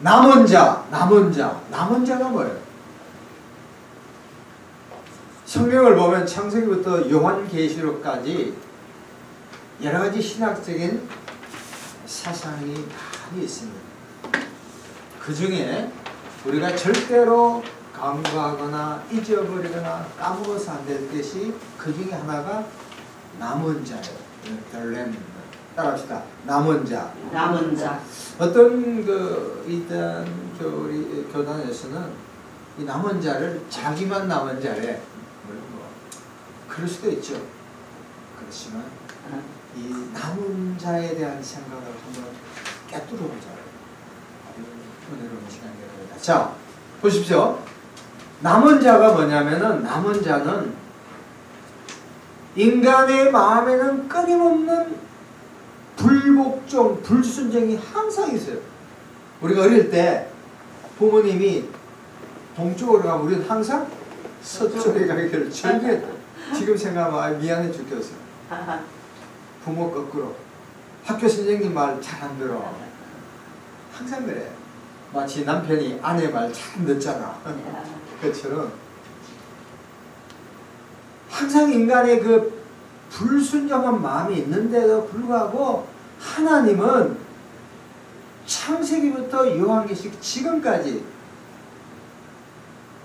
남은 자가 뭐예요? 성경을 보면 창세기부터 요한계시록까지 여러 가지 신학적인 사상이 많이 있습니다. 그 중에 우리가 절대로 간과하거나 잊어버리거나 까먹어서 안 될 것이 그 중에 하나가 남은 자예요. 따라합시다. 남은 자. 어떤 일단 우리 교단에서는 이 남은 자를 자기만 남은 자래. 그럴 수도 있죠. 그렇지만 이 남은 자에 대한 생각을 한번 깨뚫어보자. 은혜로운 시간이 됩니다. 자, 보십시오. 남은 자가 뭐냐면은, 남은 자는 인간의 마음에는 끊임없는 불복종, 불순종이 항상 있어요. 우리가 어릴 때 부모님이 동쪽으로 가면 우리는 항상 서쪽에 가기를 절대했다. 지금 생각하면 미안해 죽겠어. 부모 거꾸로. 학교 선생님 말 잘 안 들어. 항상 그래. 마치 남편이 아내 말 잘 안 듣잖아. 그처럼 항상 인간의 그 불순종한 마음이 있는데도 불구하고 하나님은 창세기부터 요한계시록 지금까지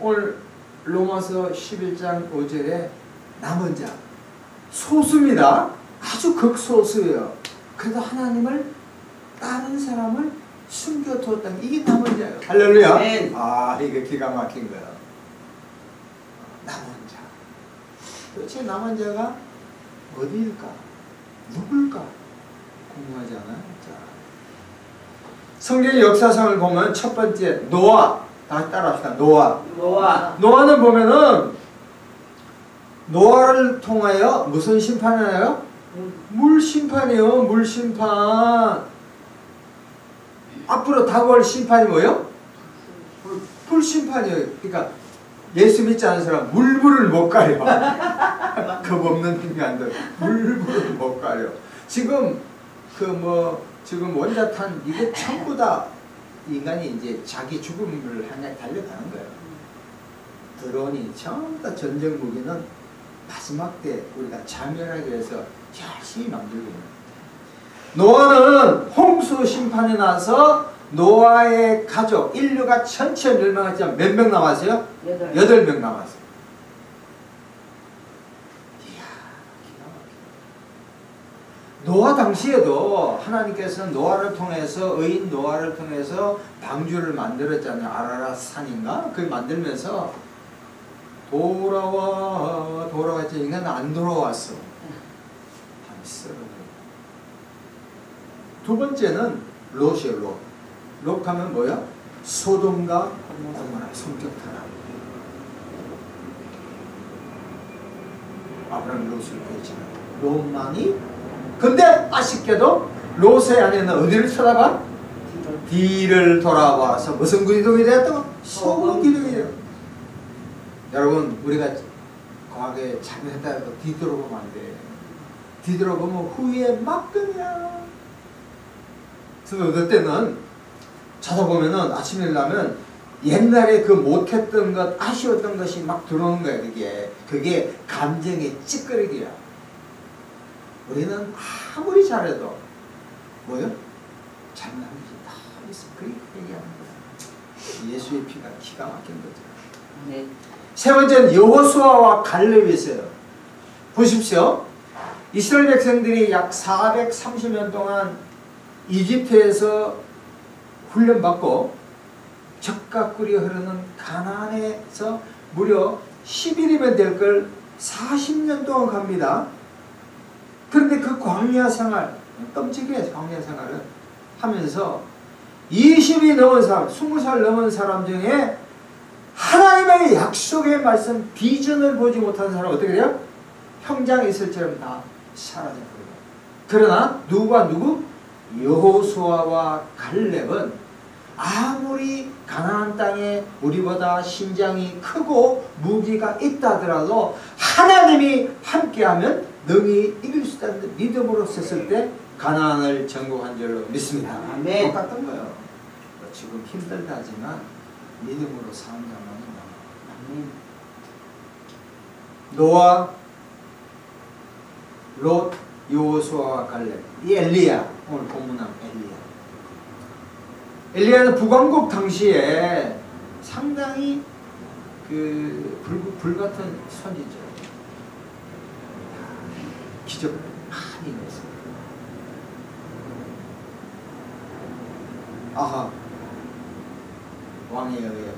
오늘 로마서 11장 5절에 남은 자 소수입니다. 아주 극소수예요. 그래도 하나님을 다른 사람을 숨겨두었다. 이게 남은 자예요. 할렐루야. 네. 아, 이거 기가 막힌 거야. 남은 자. 도대체 남은 자가 어디일까? 누굴까? 궁금하지 않아요? 자, 성경의 역사상을 보면 첫 번째 노아. 다시 따라합시다. 노아는 보면은 노아를 통하여 무슨 심판이에요? 물심판이요. 물심판. 앞으로 다가올 심판이 뭐예요? 불심판이에요. 그러니까 예수 믿지 않은 사람 물불을 못 가려. 겁 없는 인간들 물불을 못 가려. 지금 지금 원자탄 이게 전부 다 인간이 이제 자기 죽음을 향해 달려가는 거예요. 드론이 전부 다 전쟁 무기는 마지막 때 우리가 자멸하기 위해서 열심히 만들고 있는 거예요. 노아는 홍수 심판이 나서 노아의 가족 인류가 전체 멸망했지만 몇 명 남았어요? 8명 남았어요. 이야, 노아 당시에도 하나님께서는 노아를 통해서 의인 노아를 통해서 방주를 만들었잖아요. 아라랏 산인가? 그걸 만들면서 돌아왔지. 인간은 안 돌아왔어. 두 번째는 롯이에요. 롯 하면 뭐야? 소돔과 고모라 성격 타락. 아브라함 롯을 구했잖아요. 롯만이 근데 아쉽게도 롯의 아내는 어디를 쳐다봐? 뒤를 돌아와서 무슨 기둥이 되었다고? 소금 기둥이 되었다. 여러분 우리가 과거에 잘못했다 해도 뒤돌아보면 안 돼. 뒤돌아보면 후회의 막근이야. 그래서 어떨 때는 찾아보면은 아침에 일어나면 옛날에 그 못했던 것, 아쉬웠던 것이 막 들어오는 거야. 그게 감정의 찌끄러기야. 우리는 아무리 잘해도 뭐요? 잘못한 것이 너무 있어. 그렇게 얘기하는 거야. 예수의 피가 기가 막힌 거죠. 네. 세 번째는 여호수아와 갈렙이 있어요. 보십시오. 이스라엘 백성들이 약 430년 동안 이집트에서 훈련받고 적과 꿀이 흐르는 가나안에서 무려 10일이면 될 걸 40년 동안 갑니다. 그런데 그 광야 생활, 끔찍해. 광야 생활을 하면서 20이 넘은 사람, 20살 넘은 사람 중에 하나님의 약속의 말씀, 비전을 보지 못한 사람은 어떻게 돼요? 형장에 있을처럼 다 사라져버려요. 그러나 누구? 여호수아와 갈렙은 아무리 가나안 땅에 우리보다 신장이 크고 무기가 있다 하더라도 하나님이 함께하면 능히 이길 수 있다는 믿음으로 섰을 때 가나안을 정복한 줄로 믿습니다. 아멘. 똑같은 거예요. 지금 힘들다지만 믿음으로 사는 자만이 많아. 노아, 롯, 여호수아와 갈렙, 이 엘리야, 오늘 본문한 엘리야는 북왕국 당시에 상당히 불같은 선지자, 기적 많이 했어요. 아하 왕에 의해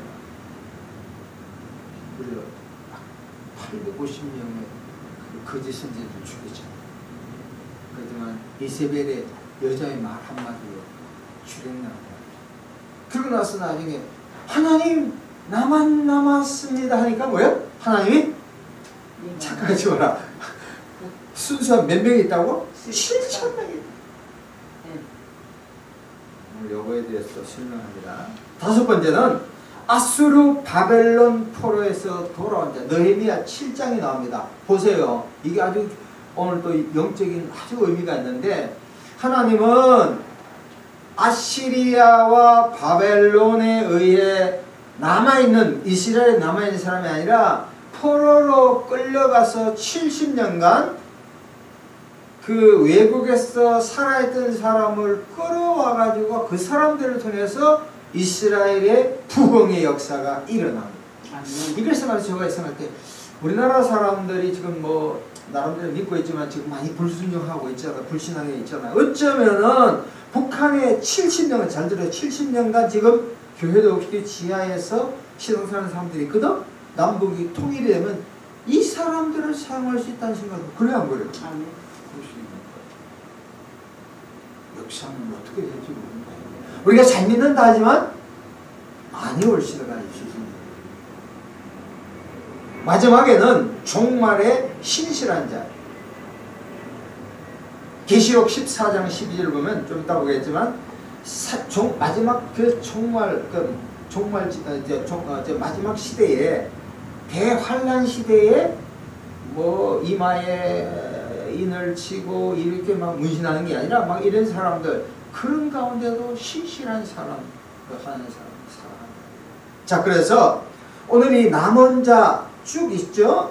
무려 850명의 거짓 선지자를 죽였죠. 그렇지만 이세벨의 여자의 말 한마디로 죽였나. 그러고 나서 나중에 하나님 나만 남았습니다 하니까 뭐야? 하나님이 착각하지 마라. 순수한 몇 명이 있다고? 7,000명이. 오늘 요거에 대해서 설명합니다. 다섯 번째는 아수르 바벨론 포로에서 돌아온 자. 느헤미야 7장이 나옵니다. 보세요. 이게 아주 오늘 또 영적인 아주 의미가 있는데, 하나님은 아시리아와 바벨론에 의해 남아있는, 이스라엘에 남아있는 사람이 아니라 포로로 끌려가서 70년간 그 외국에서 살아있던 사람을 끌어와가지고 그 사람들을 통해서 이스라엘의 부흥의 역사가 일어납니다. 이래서 말이죠. 제가 생각할 때 우리나라 사람들이 지금 뭐 나름대로 믿고 있지만 지금 많이 불순종하고 있잖아요. 불신앙에 있잖아요. 어쩌면은 북한에 70년간, 잘 들어요. 70년간 지금 교회도 없이 지하에서 신앙생활하는 사람들이 있거든? 남북이 통일이 되면 이 사람들을 사용할 수 있다는 생각은 그래 안 그래요? 그럴 수 있는 거예요. 역사는 어떻게 될지 모르는 거예요. 우리가 잘 믿는다 하지만 많이 올 시대가 있습니다. 마지막에는 종말의 신실한 자. 계시록 14장 12절을 보면 좀 이따 보겠지만 마지막 그 마지막 시대에 대환란 시대에 뭐 이마에 인을 치고 이렇게 막 문신하는 게 아니라 막 이런 사람들, 그런 가운데도 신실한 사람 하는 사람 살아간다. 자, 그래서 오늘 이 남은 자 쭉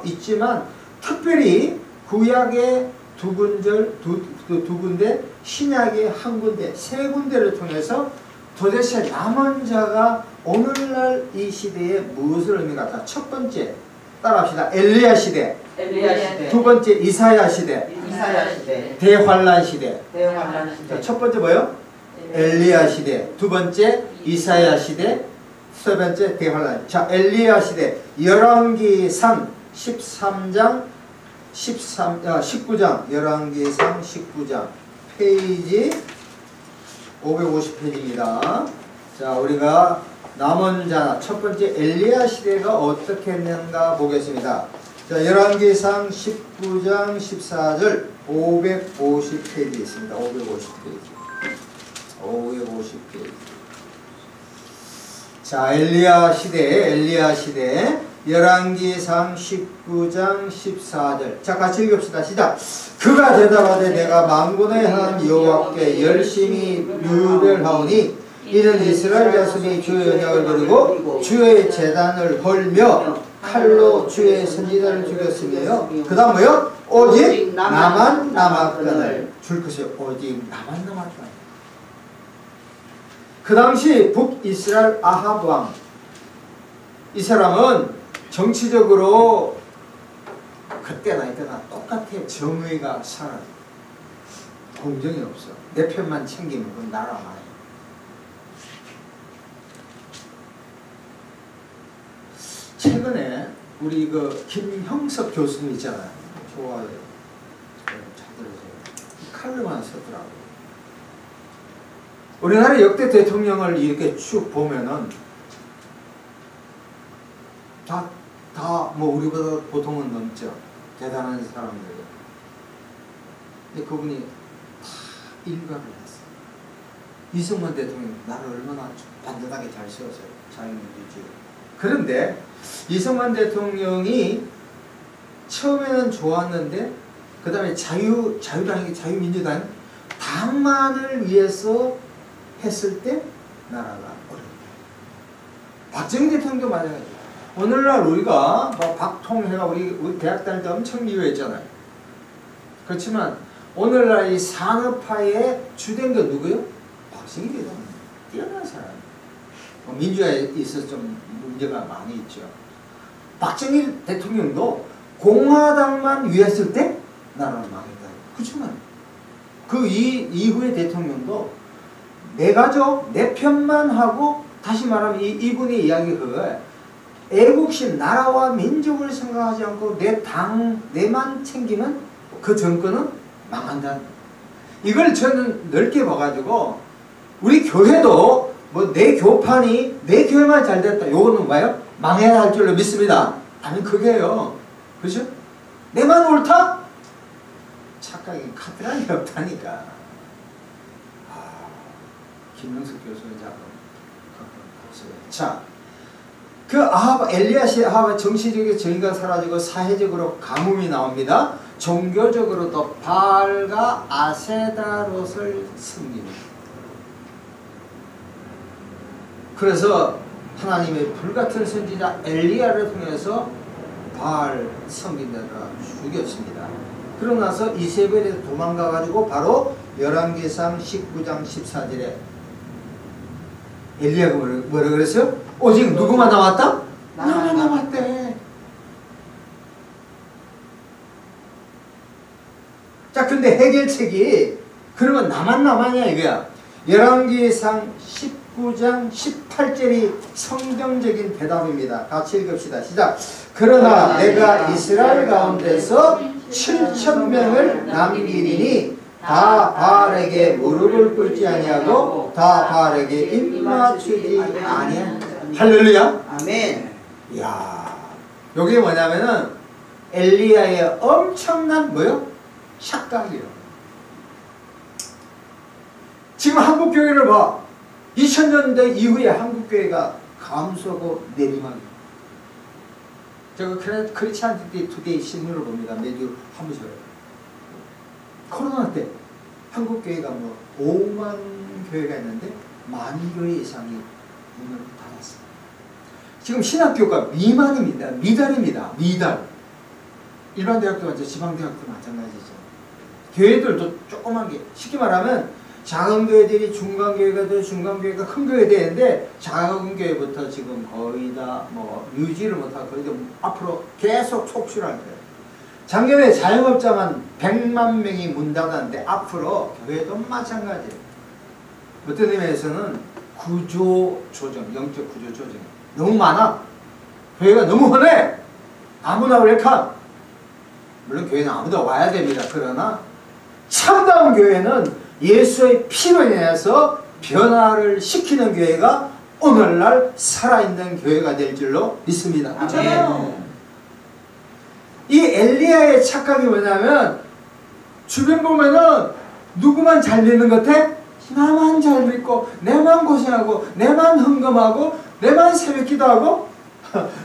있지만 특별히 구약의 두 군데, 신약의 한 군데, 세 군데를 통해서 도대체 남은 자가 오늘날 이 시대에 무엇을 의미할까? 첫 번째, 따라합시다. 엘리야 시대. 두 번째, 이사야 시대. 대환란 시대. 자, 첫 번째 뭐예요? 엘리야 시대. 두 번째, 이사야 시대. 세 번째, 대환란. 자, 엘리야 시대. 열왕기상 19장, 열왕기상 19장, 페이지 550페이지입니다. 자, 우리가 남은 자, 첫 번째 엘리야 시대가 어떻게 했는가 보겠습니다. 자, 열왕기상 19장 14절 550페이지 있습니다. 550페이지. 자, 엘리야 시대. 열왕기상 19장 14절. 자, 같이 읽읍시다. 시작. 그가 대답하되 내가 만군의 하나님 여호와께 열심히 유별하오니 이는 이스라엘 자손이 주의 언약을 버리고 주의 제단을 헐며 칼로 주의 선지자를 죽였으며 그 다음 뭐요? 오직 나만 남았거늘. 줄 것이 오직 나만 남았거늘. 그 당시 북이스라엘 아합 왕, 이 사람은 정치적으로 그때나 이때나 똑같아. 정의가 사라져. 공정이 없어. 내 편만 챙기면 그건 나라 망해. 최근에 우리 그 김형석 교수님 있잖아요. 좋아요. 잘 들으세요. 칼로만 썼더라고요. 우리나라 역대 대통령을 이렇게 쭉 보면은 다 뭐 우리보다 보통은 넘죠. 대단한 사람들. 근데 그분이 다 일각을 했어요. 이승만 대통령 나를 얼마나 반듯하게 잘 세웠어요. 자기는 유지. 그런데 이승만 대통령이 처음에는 좋았는데 그 다음에 자유당이 자유민주당 당만을 위해서 했을 때 나라가 박정희 대통령도 마찬가지예요. 오늘날 우리가 뭐 박통회가 우리 대학 다닐 때 엄청 미워했잖아요. 그렇지만 오늘날 이 산업화의 주된 건 누구요? 박정희 대통령. 뛰어난 사람. 민주화에 있어서 좀 문제가 많이 있죠. 박정희 대통령도 공화당만 위했을 때 나라는 망했다. 그렇지만 그 이후의 대통령도 내 가족, 내 편만 하고, 다시 말하면 이분의 이야기 그거예요. 애국심, 나라와 민족을 생각하지 않고 내 당, 내만 챙기면 그 정권은 망한다. 이걸 저는 넓게 봐가지고 우리 교회도 뭐 내 교판이 내 교회만 잘 됐다. 요거는 뭐예요? 망해야 할 줄로 믿습니다. 아니 그게요. 그죠? 내만 옳다? 착각이 카트란이 없다니까. 김명석 교수는 자, 그 아합, 엘리야시 아합의 정치적인 정의가 사라지고 사회적으로 가뭄이 나옵니다. 종교적으로도 바알과 아세다롯을 섬깁니다. 그래서 하나님의 불같은 선지자 엘리야를 통해서 바알 섬긴자가 죽였습니다. 그러고 나서 이세벨에서 도망가가지고 바로 열왕기상 19장 14절에 엘리야가 뭐라 그랬어요? 오직 누구만 남았다? 나만 남았대. 자, 근데 해결책이 그러면 나만 남았냐 이거야. 열왕기상 19장 18절이 성경적인 대답입니다. 같이 읽읍시다. 시작. 그러나 내가 이스라엘 가운데서 7,000명을 남기리니 다 바알에게 무릎을 꿇지 아니하고 다 바알에게 입맞추지 아니하니라. 할렐루야. 아멘. 이야, 여기 뭐냐면은 엘리야의 엄청난 뭐요? 착각이요. 지금 한국 교회를 봐. 2000년대 이후에 한국 교회가 감소하고 내리막이에요. 제가 크리스찬티티 투데이 신문을 봅니다. 매주 한 번씩. 코로나 때 한국 교회가 뭐 5만 교회가 있는데 10,000교회 이상이 문을 닫았습니다. 지금 신학교가 미만입니다. 미달입니다. 미달. 일반 대학도 마찬가지, 지방 대학도 마찬가지죠. 교회들도 조그만 게, 쉽게 말하면 작은 교회들이 중간 교회가 되고 중간 교회가 큰 교회 되는데 작은 교회부터 지금 거의 다 뭐 유지를 못하고 거의 다 앞으로 계속 속출할 거예요. 작년에 자영업자만 100만 명이 문 닫았는데 앞으로 교회도 마찬가지예요. 어떤 의미에서는 구조 조정, 영적 구조 조정 너무 많아. 교회가 너무 흔해. 아무나 웰컴. 물론 교회는 아무도 와야 됩니다. 그러나 참다운 교회는 예수의 피로 인해서 변화를 시키는 교회가 오늘날 살아있는 교회가 될 줄로 믿습니다. 그렇잖아요. 이 엘리야의 착각이 뭐냐면 주변 보면은 누구만 잘 믿는 것 같아? 나만 잘 믿고 내만 고생하고 내만 헌금하고 내만 새벽 기도하고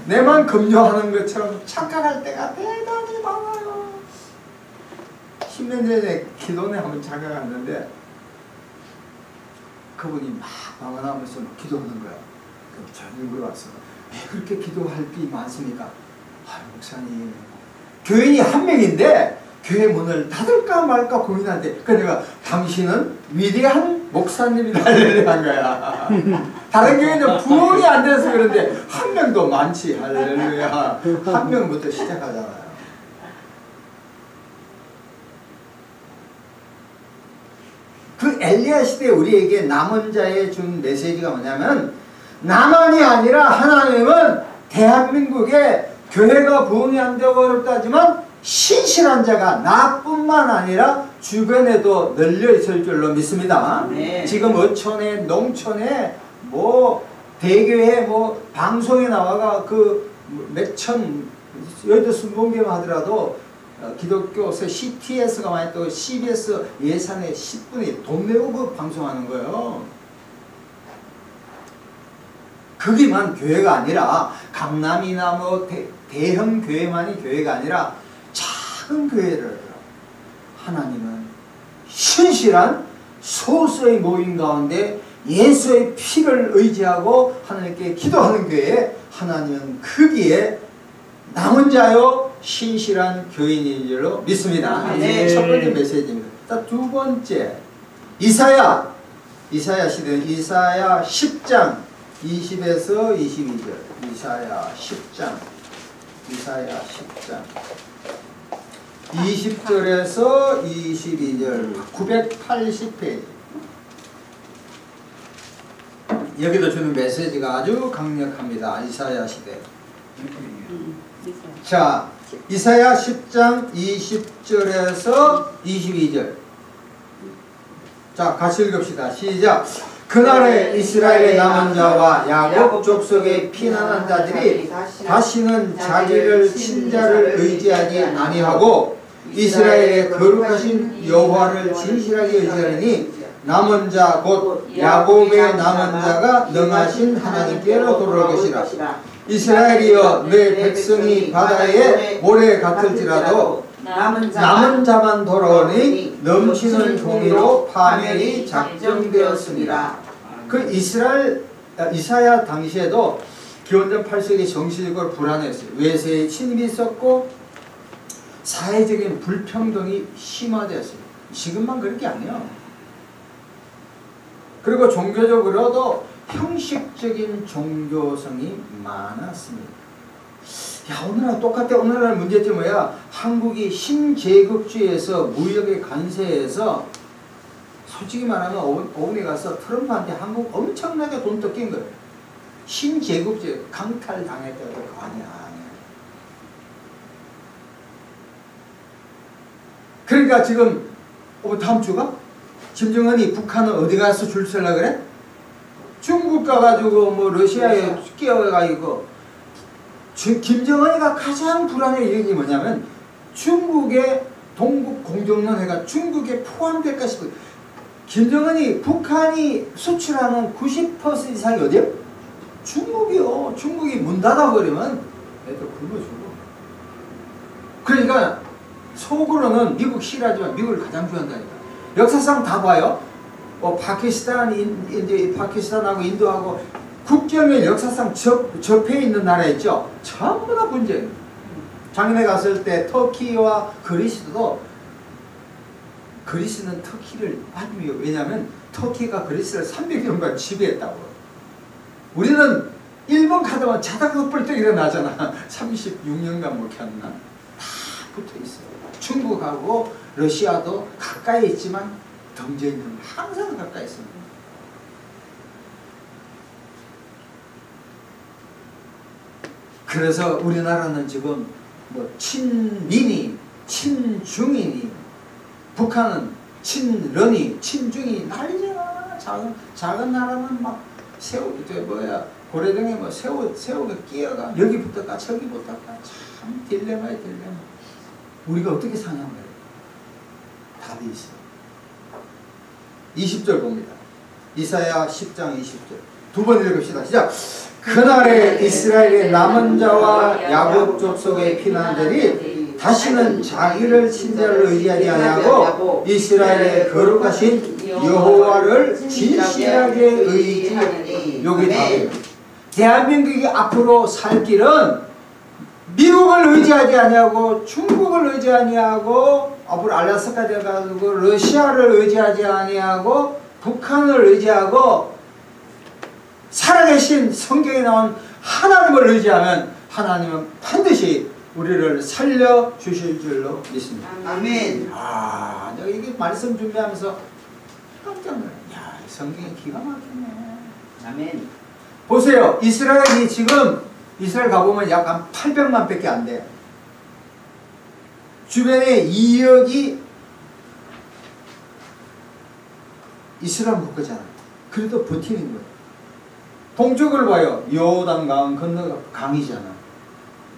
내만 금요하는 것처럼 착각할 때가 대단히 많아요. 10년 전에 기도원에 한번 찾아갔는데 그분이 막 방언하면서 기도하는 거야. 그럼 저녁에 물어봤어. 왜 그렇게 기도할 게 많습니까? 아, 목사님, 교인이 한 명인데 교회 문을 닫을까 말까 고민하는데, 그러니까 내가 당신은 위대한 목사님이다 할렐루야 한 거야. 다른 교회는 부흥이 안 돼서 그런데 한 명도 많지 할렐루야. 한 명부터 시작하잖아요. 그 엘리야 시대에 우리에게 남은 자에 준 메시지가 뭐냐면, 나만이 아니라 하나님은 대한민국에 교회가 부흥이 안 되고 어렵다지만 신실한 자가 나뿐만 아니라 주변에도 널려 있을 줄로 믿습니다. 네. 지금 어촌에 농촌에 뭐 대교회 뭐 방송에 나와가 그 몇천 여의도 순복음교회만 하더라도 기독교에서 CTS가 많이 또 CBS 예산의 10분의 돈 내고 그 방송하는 거예요. 거기만 교회가 아니라 강남이나 뭐 대형 교회만이 교회가 아니라 작은 교회를 하나님은 신실한 소수의 모임 가운데 예수의 피를 의지하고 하나님께 기도하는 교회에 하나님은 크기에 남은 자요 신실한 교인인 줄로 믿습니다. 네. 첫 번째 메시지입니다. 자, 두 번째 이사야 시대는 이사야 10장 20에서 22절. 이사야 10장 20절에서 22절 980페이지. 여기도 주는 메시지가 아주 강력합니다. 이사야 시대. 자, 이사야 10장 20절에서 22절. 자, 같이 읽읍시다. 시작. 그날에 이스라엘의 남은 자와 야곱 족속의 피난한 자들이 다시는 자기를 친자를 의지하지 아니하고 이스라엘의 거룩하신 여호와를 진실하게 의지하니 남은 자 곧 야곱의 남은 자가 능하신 하나님께로 돌아올 것이라. 이스라엘이여 내 백성이 바다에 모래 같을지라도 남은 자만 돌아오니 넘치는 종이로 파멸이 작정되었습니다. 그 이사야 당시에도 기원전 8세기 정치적으로 불안했어요. 외세의 침입이 있었고 사회적인 불평등이 심화되었어요. 지금만 그런 게 아니에요. 그리고 종교적으로도 형식적인 종교성이 많았습니다. 야, 오늘날 똑같아. 오늘날 문제점이 뭐야? 한국이 신제국주의에서 무역의 관세에서 솔직히 말하면 오은에 가서 트럼프한테 한국 엄청나게 돈 뜯긴 거예요. 신제국주의 강탈당했다고 아니야. 그러니까 지금 다음 주가 김정은이 북한은 어디 가서 줄 서려고 그래? 중국 가가지고 뭐 러시아에 끼어가지고 김정은이가 가장 불안해 얘기 뭐냐면 중국의 동북 공정론회가 중국에 포함될까 싶어요. 김정은이 북한이 수출하는 90% 이상이 어디요? 중국이요. 중국이 문 닫아버리면 애들 굶어주고. 그러니까 속으로는 미국 싫어하지만 미국을 가장 좋아한다니까. 역사상 다 봐요. 파키스탄하고 인도하고 국경에 역사상 접해 있는 나라 있죠. 전부 다 분쟁. 작년에 갔을 때 터키와 그리스도 그리스는 터키를 아주 미워. 왜냐하면 터키가 그리스를 300년간 지배했다고. 우리는 일본 가다가 자다가 뻘떡 일어나잖아. 36년간 못 켰나. 다 붙어 있어요. 중국하고 러시아도 가까이 있지만 경쟁은 항상 가까이 있습니다. 그래서 우리나라는 지금 뭐 친민이, 친중이니, 북한은 친런이, 친중이 난리잖아. 작은 나라는 막 고래등에 뭐 새우가 끼어가 여기부터 저기부터 참 딜레마야 딜레마. 우리가 어떻게 사냐면 답이 있어. 20절 봅니다. 이사야 10장 20절. 두 번 읽읍시다. 시작. 그날에 이스라엘의 남은 자와 야곱 족속의 피난들이 다시는 자기를 친자를 의지하지 아니하고 이스라엘의 거룩하신 여호와를 진실하게 의지하니. 여기 답이에요. 대한민국이 앞으로 살 길은 미국을 의지하지 아니하고 중국을 의지하지 아니하고 앞으로 알래스카 돼가지고 러시아를 의지하지 아니하고 북한을 의지하고 살아계신 성경에 나온 하나님을 의지하면 하나님은 반드시 우리를 살려주실 줄로 믿습니다. 아멘. 아, 내가 이게 말씀 준비하면서 깜짝 놀랐네. 야, 성경이 기가 막히네. 아멘. 보세요. 이스라엘이 지금 이스라엘 가보면 약 한 800만 밖에 안 돼요. 주변에 2억이 이스라엘 국가잖아. 그래도 버티는 거예요. 동쪽을 봐요. 요단강 건너가 강이잖아.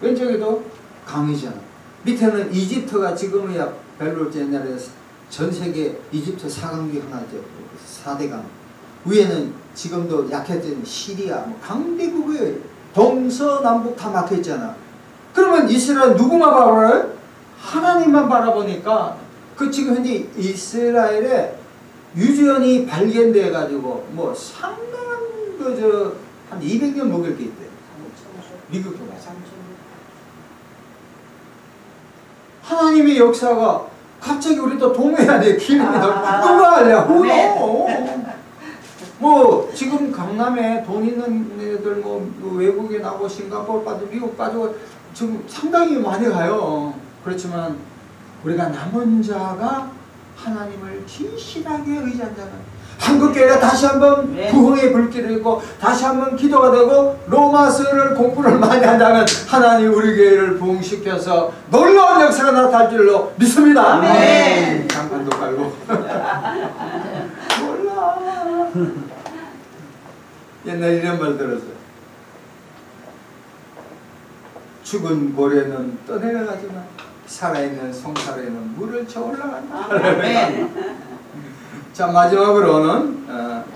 왼쪽에도 강이잖아. 밑에는 이집트가 지금이야 별로 옛날에 전 세계 이집트 4강기 하나죠. 4대강. 위에는 지금도 약해진 시리아, 강대국이에요. 동서남북 다 막혀있잖아. 그러면 이스라엘 누구만 바라봐요? 하나님만 바라보니까 그 지금 현재 이스라엘의 유전이 발견돼 가지고 뭐 상당한 한 200년 먹을 게 있대. 미국도 마찬가지. 하나님의 역사가 갑자기 우리 또 동해야 돼. 기름이 누가 하려고? 뭐 지금 강남에 돈 있는 애들 뭐 외국에 나고 싱가포르 빠지고 미국 빠지고 지금 상당히 많이 가요. 그렇지만 우리가 남은 자가 하나님을 진실하게 의지한 자는 한국교회가 다시 한번 부흥의 불길을 있고 다시 한번 기도가 되고 로마서를 공부를 많이 한다면 하나님 우리 교회를 부흥시켜서 놀라운 역사가 나타날 줄로 믿습니다. 아멘. 장판도 깔고 몰라. 옛날 이런 말 들었어요. 죽은 고래는 떠내려가지만 살아있는 송사리는 물을 쳐 올라간다. 자, 마지막으로는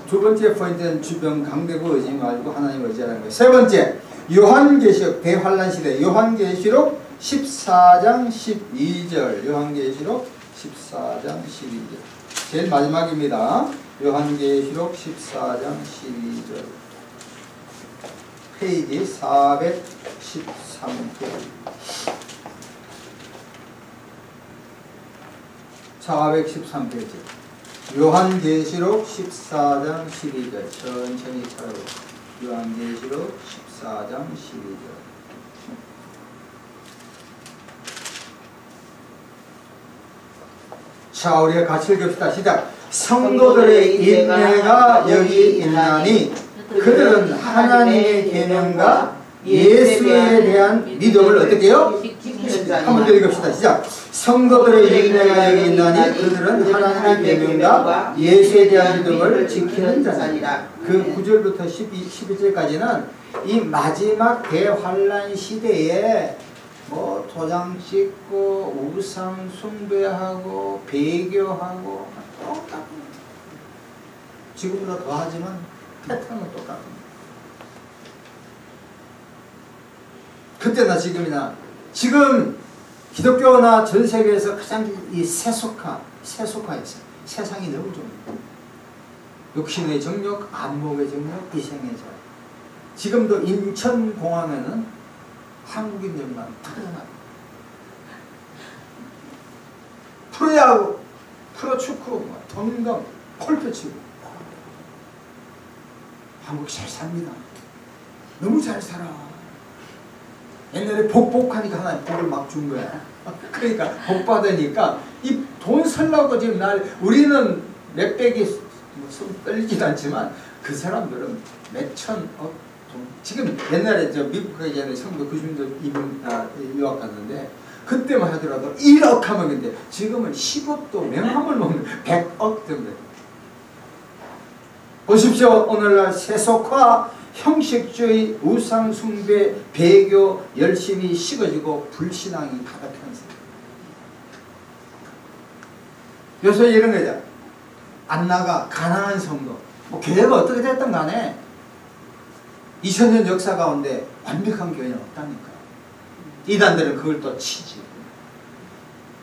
두 번째 포인트는 주변 강대국 의지 말고 하나님 의지하는 거예요. 세 번째, 요한계시록 대환란 시대 요한계시록 14장 12절 요한계시록 14장 12절 제일 마지막입니다. 요한계시록 14장 12절 페이지 413페이지 413페이지 요한계시록 14장 12절 천천히 찾아보세요. 요한계시록 14장 12절 자, 우리가 같이 읽읍시다. 시작. 성도들의 인내가 여기 있나니 그들은 하나님의 계명과 예수에 대한 믿음을 어떻게 해요? 한번 더 읽읍시다. 시작. 성도들의 인내가 여기 있나니 그들은 하나님의 계명과 예수에 대한 믿음을 지키는 자니라. 그 9절부터 12절까지는 이 마지막 대환란 시대에 뭐 도장 찍고 우상 숭배하고 배교하고 똑같은 지금보다 더하지만 패턴은 똑같습니다. 그때나 지금이나 지금 기독교나 전 세계에서 가장 이 세속화했어요. 세상이 너무 좀 육신의 정욕, 안목의 정욕, 이생의 자. 지금도 인천공항에는 한국인들만 터져나요. 프로야구, 프로축구, 덤덤, 골프 치고 한국 잘 삽니다. 너무 잘 살아. 옛날에 복복하니까 하나님 복을 막 준 거야. 그러니까 복 받으니까 이 돈 살라고 지금 우리는 몇백이 손 떨리지도 않지만 그 사람들은 몇천억 돈. 지금 옛날에 저 미국 가기 전에 1990년도 유학 갔는데 그때만 하더라도 1억 하면 근데 지금은 10억도 명함을 먹는 100억 정도. 보십시오. 오늘날 세속화, 형식주의, 우상숭배, 배교 열심히 식어지고 불신앙이 가득한 세상. 요새 이런 거죠. 안 나가 가난한 성도. 뭐 교회가 어떻게 됐든 간에 2000년 역사 가운데 완벽한 교회는 없다니까요. 이단들은 그걸 또 치지.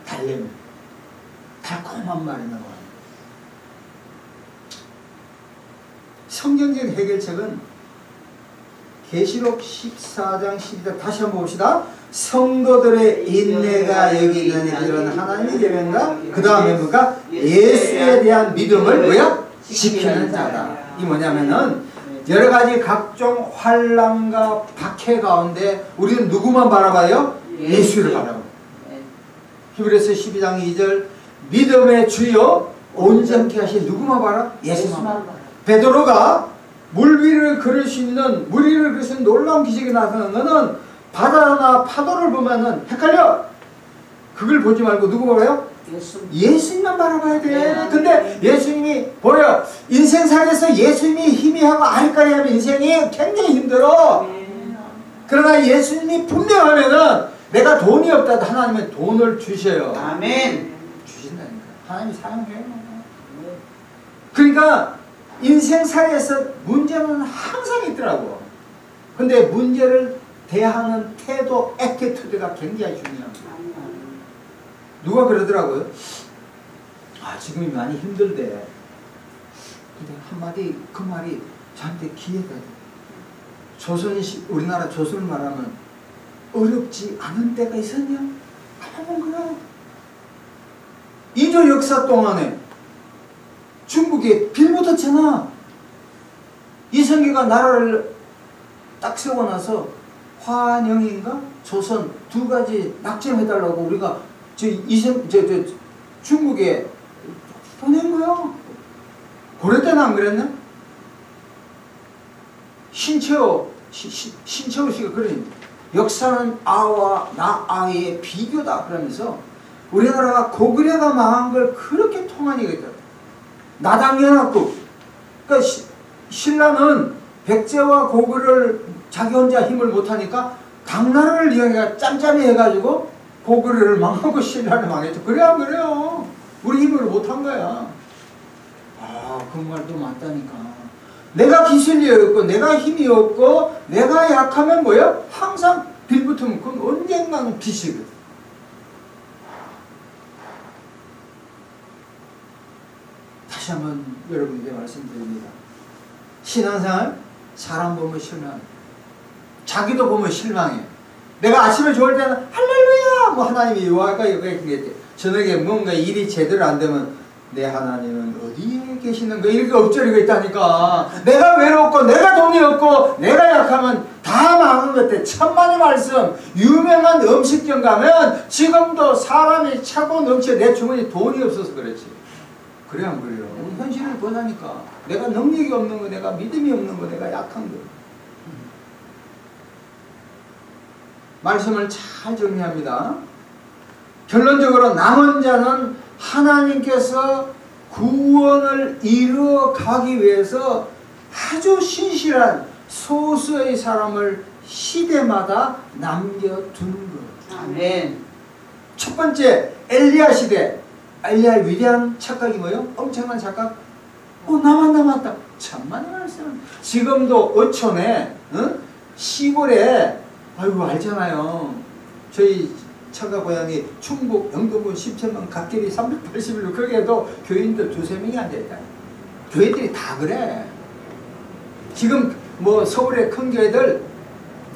달래면 달콤한 말이 나와요. 성경적 해결책은 계시록 14장 12절 다시 한번 봅시다. 성도들의 인내가 여기 있는 이들은 하나님의 계명과 그 다음에 뭐가 예수에 대한 믿음을 뭐야? 지키는 자다. 이 뭐냐면은 여러 가지 각종 환난과 박해 가운데 우리는 누구만 바라봐요? 예수를 바라봐요. 히브리서 12장 2절 믿음의 주여 온전케 하신 누구만 바라? 예수만 바라. 베드로가 물 위를 걸을 수 있는 놀라운 기적이 나타나는 것은 바다나 파도를 보면은 헷갈려. 그걸 보지 말고 누구 보래요? 예수님만 바라봐야 돼. 근데 예수님이 보여. 인생살에서 예수님이 희미하고 아리까리 하면 인생이 굉장히 힘들어. 그러나 예수님이 분명하면은 내가 돈이 없다도 하나님은 돈을 주셔요. 아멘. 주신다니까. 하나님이 사용해요. 그러니까 인생살에서 문제는 항상 있더라고. 근데 문제를 대하는 태도, 애티튜드가 굉장히 중요합니다. 누가 그러더라고요. 아, 지금이 많이 힘들대. 근데 한마디 그 말이 저한테 기회가 돼. 우리나라 조선을 말하면 어렵지 않은 때가 있었냐? 한번 그래. 인조 역사 동안에 중국에 빌붙었잖아. 이성계가 나라를 딱 세워놔서 환영인가 조선 두 가지 낙점해달라고 우리가 중국에 보낸 거야. 고려 때는 안 그랬나? 신채호 씨가 그러니 역사는 아와 나아의 비교다 그러면서 우리나라가 고구려가 망한 걸 그렇게 통한 얘기가 있다. 나당연합국. 그러니까 신라는 백제와 고구려를 자기 혼자 힘을 못하니까 당나라를 이용해 짬짬이 해가지고 고구려를 망하고 신라를 망했죠. 그래 안 그래요? 우리 힘으로 못한 거야. 아, 그 말도 맞다니까. 내가 기술이 없고 내가 힘이 없고 내가 약하면 뭐야? 항상 빌붙으면 그건 언젠가는 빚이거든. 다시 한번 여러분에게 말씀드립니다. 신앙생활 사람 보면 실망해. 자기도 보면 실망해. 내가 아침에 좋을 때는 할렐루야 뭐 하나님이 요하가 이렇게 저녁에 뭔가 일이 제대로 안 되면 내 하나님은 어디에 계시는 거 이렇게 엎드리고 있다니까. 내가 외롭고 내가 돈이 없고 내가 약하면 다 망한 것 같아. 천만의 말씀 유명한 음식점 가면 지금도 사람이 차고 넘쳐. 내 주머니 돈이 없어서 그렇지. 그래 안 그래요? 현실을 보자니까. 내가 능력이 없는 거, 내가 믿음이 없는 거, 내가 약한 거. 말씀을 잘 정리합니다. 결론적으로 남은 자는 하나님께서 구원을 이루어 가기 위해서 아주 신실한 소수의 사람을 시대마다 남겨두는 것. 아멘. 첫 번째 엘리야 시대. 엘리야의 위대한 착각이 뭐예요? 엄청난 착각. 나만 남았다. 참만의 말씀. 지금도 어촌에 시골에 아이고 알잖아요. 저희 처가 고향이 충북 영동군 10천만 각길이 381로 거기에도 교인들 2~3명이 앉아있다. 교회들이 다 그래. 지금 뭐 서울의 큰 교회들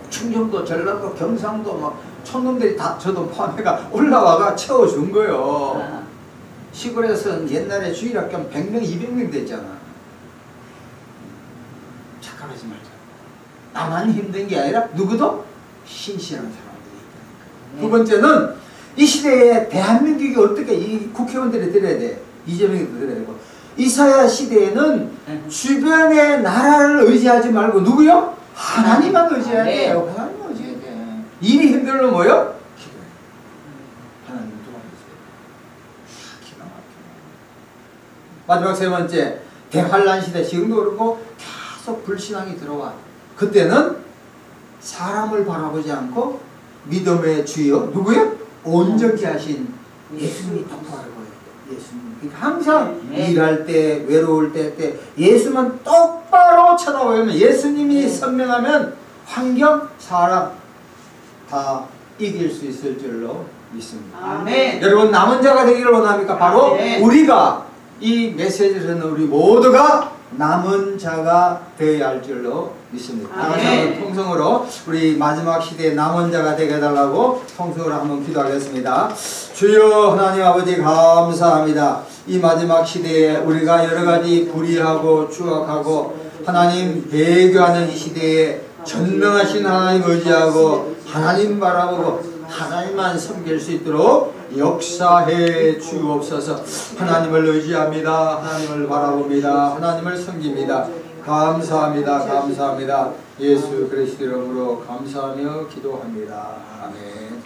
충청도 전라도 경상도 막 촌놈들이 다 저도 포함해가 올라와가 채워준 거요. 시골에서는 옛날에 주일학교 100명 200명 됐잖아. 착각하지 말자. 나만 힘든 게 아니라 누구도 신실한 사람들이 있다니까. 두 번째는 이 시대에 대한민국이 어떻게 이 국회의원들이 들어야 돼. 이재명이 들어야 되고. 이사야 시대에는 주변의 나라를 의지하지 말고 누구요? 하나님만 의지해야 돼요. 하나님만 의지해야 돼. 일이 힘들면 뭐요? 기도해. 하나님 도와주세요. 기가 막혀. 마지막 세 번째 대환란 시대. 지금도 그렇고 계속 불신앙이 들어와. 그때는 사람을 바라보지 않고 믿음의 주여 누구요? 온전케 하신 예수님이 똑바로 보여요. 예수님. 항상 일할 때 외로울 때 예수만 똑바로 쳐다보면 예수님이 선명하면 환경 사람 다 이길 수 있을 줄로 믿습니다. 아멘. 여러분 남은 자가 되기를 원합니까? 바로 아멘. 우리가 이 메시지를 듣는 우리 모두가 남은 자가 되어야 할 줄로 믿습니다. 다시 한번 통성으로 우리 마지막 시대에 남은 자가 되게 해달라고 통성으로 한번 기도하겠습니다. 주여 하나님 아버지 감사합니다. 이 마지막 시대에 우리가 여러가지 불의하고 추악하고 하나님 배교하는 이 시대에 전능하신 하나님 의지하고 하나님 바라보고 하나님만 섬길 수 있도록 역사해 주옵소서. 하나님을 의지합니다. 하나님을 바라봅니다. 하나님을 섬깁니다. 감사합니다. 감사합니다. 예수 그리스도 이름으로 감사하며 기도합니다. 아멘.